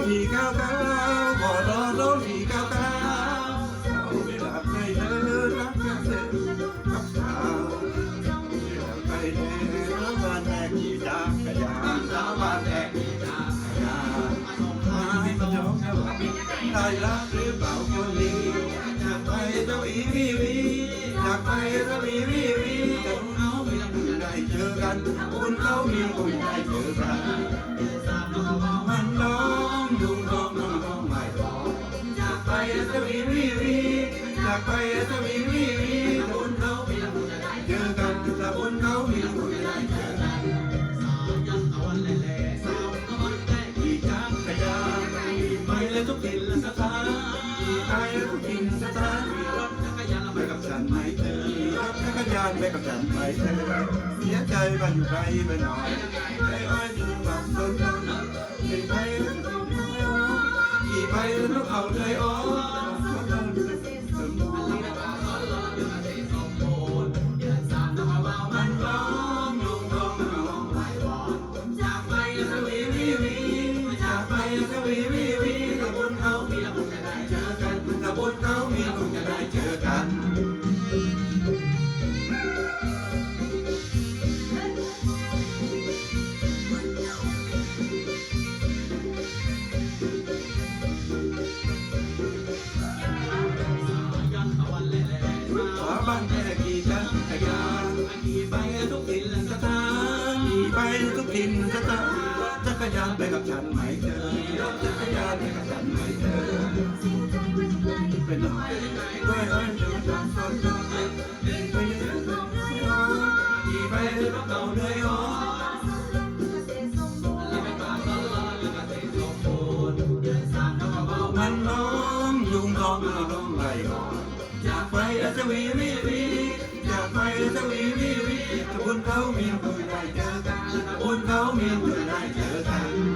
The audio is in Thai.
ที่ก้าวก้าวบ่รอโลกที่ก้าวก้าวเอาเวลาไปเดินรักกันเดินกับสาวเวลาไปเดินรักบ้านแรกที่จากกระยานรักบ้านแรกที่จากกระยานมาให้มันยอมแล้วได้รักหรือเปล่าคนนี้อยากไปเจ้าอีวีวีอยากไปเจ้าอีวีวีแต่เขาไม่ได้เจอกันคุณเขามีคุณได้เจอกันมันน้องดุงน้องน้องน้องไม่รออยากไปเจ้าอีวีวีอยากไปเจ้าอีวีวีแต่คุณเขาไม่ได้เจอกันแต่คุณเขามีคุณได้เจอกันที่จักรยานไปเลยทุกถิ่นและสถานไปเลยทุกถิ่นสถานมีรถจักรยานไปกับฉันไหมเธอรถจักรยานไปกับฉันไหมเธอเสียใจบ้านอยู่ไกลไปหน่อยใจอ้อยอยู่บ้านต้นขี่ไปขี่ไปแล้วเขาเลยอ๋อมันร้องลงร้องร้องไหววอนจากไปสวีวีวีจากไปสวีวีวีแต่บนเขามีแล้วคงจะได้เจอกันแต่บนเขามีคงจะได้เจอกันบ้านแรกขี่จักรยานขี่ไปทุกถิ่นสถานขี่ไปทุกถิ่นสถานจักรยานไปกับฉันไหมเธอรถจักรยานไปกับฉันไหมเธอไปหน่อยด้วยอ้อยจะมาทำซ้อนไปยืนขี่ไปรถเก่าเลยอ๋อมันร้องยุงร้องร้องไหลอยากไปสวีวีวีอยากไปสวีวีวีแต่บนเขามีเพื่อได้เจอกันบนเขามีเพื่อได้เจอกัน